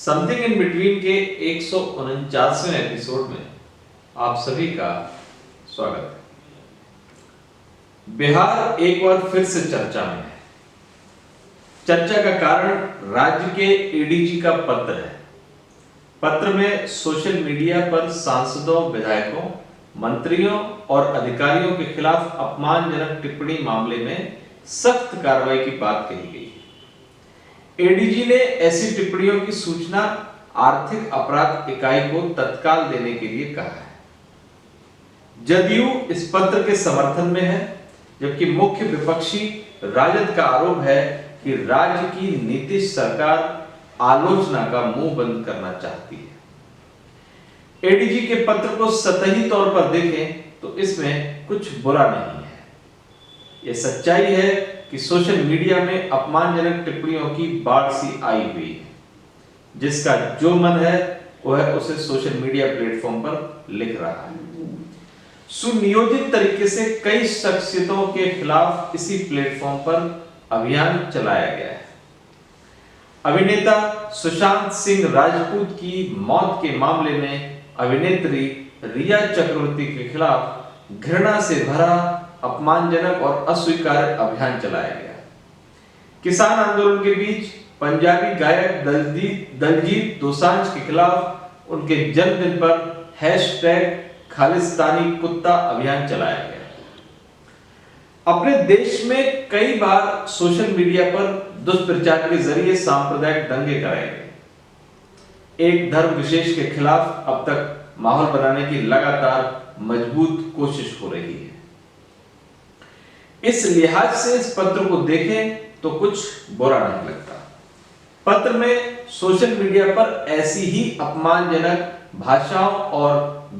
Something in between के 149वें episode में आप सभी का स्वागत है। बिहार एक बार फिर से चर्चा में है। चर्चा का कारण राज्य के एडीजी का पत्र है। पत्र में सोशल मीडिया पर सांसदों, विधायकों, मंत्रियों और अधिकारियों के खिलाफ अपमानजनक टिप्पणी मामले में सख्त कार्रवाई की बात कही गई है। एडीजी ने ऐसी टिप्पणियों की सूचना आर्थिक अपराध इकाई को तत्काल देने के लिए कहा है। जदयू इस पत्र के समर्थन में है, जबकि मुख्य विपक्षी राजद का आरोप है कि राज्य की नीतीश सरकार आलोचना का मुंह बंद करना चाहती है। एडीजी के पत्र को सतही तौर पर देखें तो इसमें कुछ बुरा नहीं है। यह सच्चाई है कि सोशल मीडिया में अपमानजनक टिप्पणियों की बाढ़ सी आई हुई है। जिसका जो मन है वह उसे सोशल मीडिया प्लेटफॉर्म पर लिख रहा है। सुनियोजित तरीके से कई शख्सियतों के खिलाफ इसी प्लेटफॉर्म पर अभियान चलाया गया है। अभिनेता सुशांत सिंह राजपूत की मौत के मामले में अभिनेत्री रिया चक्रवर्ती के खिलाफ घृणा से भरा अपमानजनक और अस्वीकार्य अभियान चलाया गया। किसान आंदोलन के बीच पंजाबी गायक दलजीत दोसांझ के खिलाफ उनके जन्मदिन पर #खालिस्तानी कुत्ता अभियान चलाया गया। अपने देश में कई बार सोशल मीडिया पर दुष्प्रचार के जरिए सांप्रदायिक दंगे कराए गए। एक धर्म विशेष के खिलाफ अब तक माहौल बनाने की लगातार मजबूत कोशिश हो रही है। इस लिहाज से इस पत्र को देखें तो कुछ बुरा नहीं लगता। पत्र में सोशल मीडिया पर ऐसी ही अपमानजनक भाषाओं और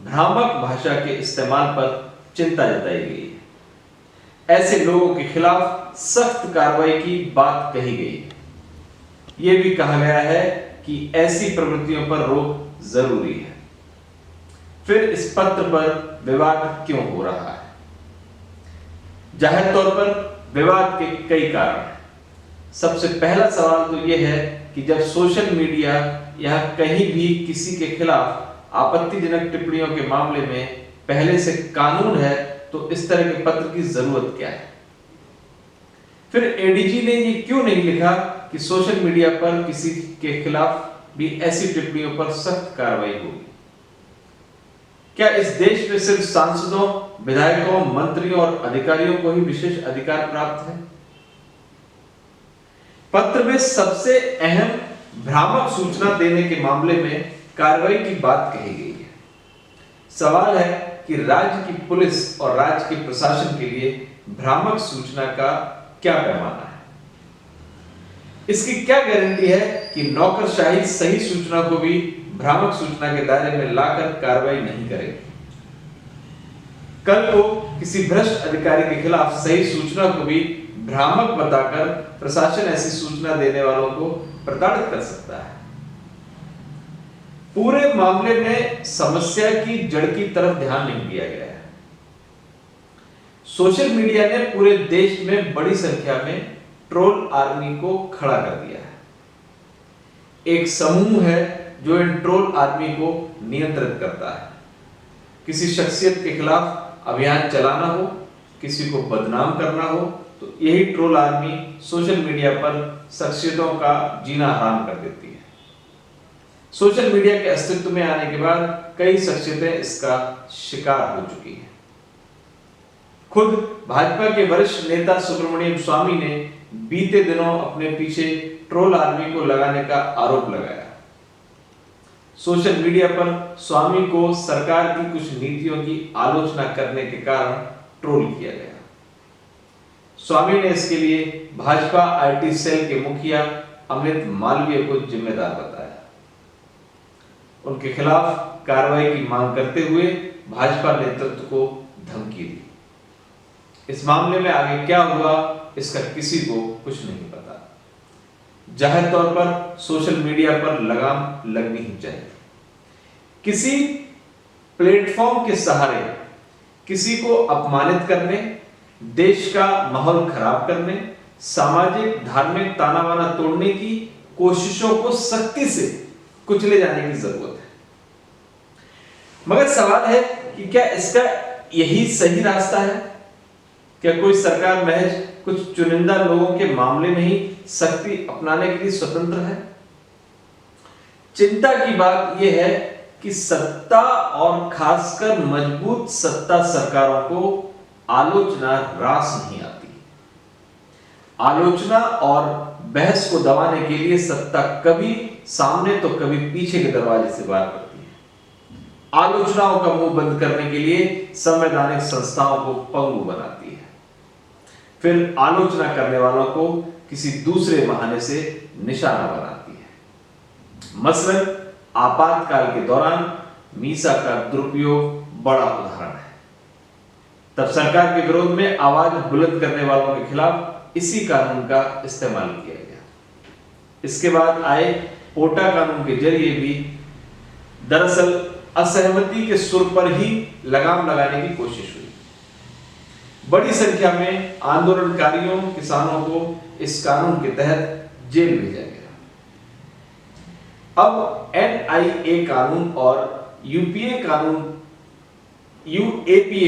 भ्रामक भाषा के इस्तेमाल पर चिंता जताई गई है। ऐसे लोगों के खिलाफ सख्त कार्रवाई की बात कही गई है। यह भी कहा गया है कि ऐसी प्रवृत्तियों पर रोक जरूरी है। फिर इस पत्र पर विवाद क्यों हो रहा है? जाहिर तौर पर विवाद के कई कारण हैं। सबसे पहला सवाल तो यह है कि जब सोशल मीडिया या कहीं भी किसी के खिलाफ आपत्तिजनक टिप्पणियों के मामले में पहले से कानून है तो इस तरह के पत्र की जरूरत क्या है? फिर एडीजी ने ये क्यों नहीं लिखा कि सोशल मीडिया पर किसी के खिलाफ भी ऐसी टिप्पणियों पर सख्त कार्रवाई होगी? क्या इस देश में सिर्फ सांसदों, विधायकों, मंत्रियों और अधिकारियों को ही विशेष अधिकार प्राप्त है? पत्र में सबसे अहम भ्रामक सूचना देने के मामले में कार्रवाई की बात कही गई है। सवाल है कि राज्य की पुलिस और राज्य के प्रशासन के लिए भ्रामक सूचना का क्या पैमाना है? इसकी क्या गारंटी है कि नौकरशाही सही सूचना को भी भ्रामक सूचना के दायरे में लाकर कार्रवाई नहीं करेगी? कल को किसी भ्रष्ट अधिकारी के खिलाफ सही सूचना को भी भ्रामक बताकर प्रशासन ऐसी सूचना देने वालों को प्रताड़ित कर सकता है। पूरे मामले में समस्या की जड़ की तरफ ध्यान नहीं दिया गया है। सोशल मीडिया ने पूरे देश में बड़ी संख्या में ट्रोल आर्मी को खड़ा कर दिया है। एक समूह है जो इन ट्रोल आर्मी को नियंत्रित करता है। किसी शख्सियत के खिलाफ अभियान चलाना हो, किसी को बदनाम करना हो, तो यही ट्रोल आर्मी सोशल मीडिया पर शख्सियतों का जीना हराम कर देती है। सोशल मीडिया के अस्तित्व में आने के बाद कई शख्सियतें इसका शिकार हो चुकी हैं। खुद भाजपा के वरिष्ठ नेता सुब्रमण्यम स्वामी ने बीते दिनों अपने पीछे ट्रोल आर्मी को लगाने का आरोप लगाया। सोशल मीडिया पर स्वामी को सरकार की कुछ नीतियों की आलोचना करने के कारण ट्रोल किया गया। स्वामी ने इसके लिए भाजपा आईटी सेल के मुखिया अमित मालवीय को जिम्मेदार बताया। उनके खिलाफ कार्रवाई की मांग करते हुए भाजपा नेतृत्व को धमकी दी। इस मामले में आगे क्या हुआ इसका किसी को कुछ नहीं पता। जाहिर तौर पर सोशल मीडिया पर लगाम लगनी ही चाहिए। किसी प्लेटफॉर्म के सहारे किसी को अपमानित करने, देश का माहौल खराब करने, सामाजिक धार्मिक ताना बाना तोड़ने की कोशिशों को सख्ती से कुचले जाने की जरूरत है। मगर सवाल है कि क्या इसका यही सही रास्ता है? क्या कोई सरकार महज कुछ चुनिंदा लोगों के मामले में ही सख्ती अपनाने के लिए स्वतंत्र है? चिंता की बात यह है कि सत्ता और खासकर मजबूत सत्ता सरकारों को आलोचना रास नहीं आती। आलोचना और बहस को दबाने के लिए सत्ता कभी सामने तो कभी पीछे के दरवाजे से वार करती है। आलोचनाओं का मुंह बंद करने के लिए संवैधानिक संस्थाओं को पंगु बनाती है, फिर आलोचना करने वालों को किसी दूसरे बहाने से निशाना बनाती है। मसलन आपातकाल के दौरान मीसा का दुरुपयोग बड़ा उदाहरण है। तब सरकार के विरोध में आवाज बुलंद करने वालों के खिलाफ इसी कानून का इस्तेमाल किया गया। इसके बाद आए पोटा कानून के जरिए भी दरअसल असहमति के सुर पर ही लगाम लगाने की कोशिश हुई। बड़ी संख्या में आंदोलनकारियों, किसानों को इस कानून के तहत जेल भेजा गया। अब एनआईए कानून और यूएपीए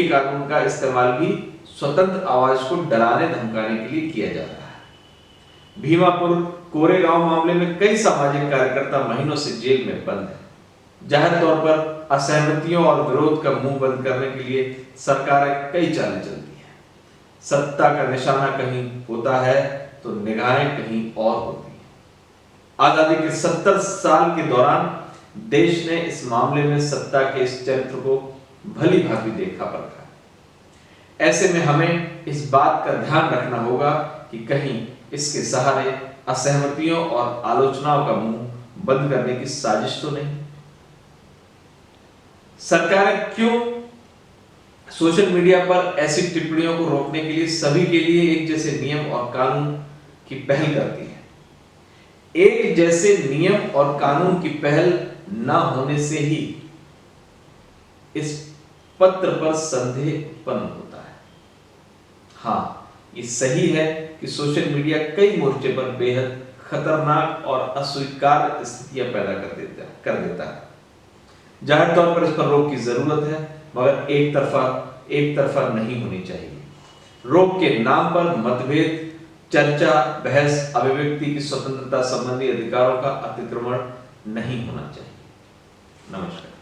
कानून का इस्तेमाल भी स्वतंत्र आवाज को डराने धमकाने के लिए किया जा रहा है। भीमापुर कोरेगांव मामले में कई सामाजिक कार्यकर्ता महीनों से जेल में बंद हैं। जाहिर तौर पर असहमतियों और विरोध का मुंह बंद करने के लिए सरकारें कई चालें चलती हैं। सत्ता का निशाना कहीं होता है तो निगाहें कहीं और होती हैं। आजादी के 70 साल के दौरान देश ने इस मामले में सत्ता के इस चरित्र को भली भांति देखा परखा। ऐसे में हमें इस बात का ध्यान रखना होगा कि कहीं इसके सहारे असहमतियों और आलोचनाओं का मुंह बंद करने की साजिश तो नहीं। सरकारें क्यों सोशल मीडिया पर ऐसी टिप्पणियों को रोकने के लिए सभी के लिए एक जैसे नियम और कानून की पहल करती है? एक जैसे नियम और कानून की पहल न होने से ही इस पत्र पर संदेह उत्पन्न होता है। हाँ, ये सही है कि सोशल मीडिया कई मोर्चे पर बेहद खतरनाक और अस्वीकार्य स्थितियां पैदा कर देता है। जाहिर तौर पर इस पर रोक की जरूरत है, मगर एक तरफा नहीं होनी चाहिए। रोक के नाम पर मतभेद, चर्चा, बहस, अभिव्यक्ति की स्वतंत्रता संबंधी अधिकारों का अतिक्रमण नहीं होना चाहिए। नमस्कार।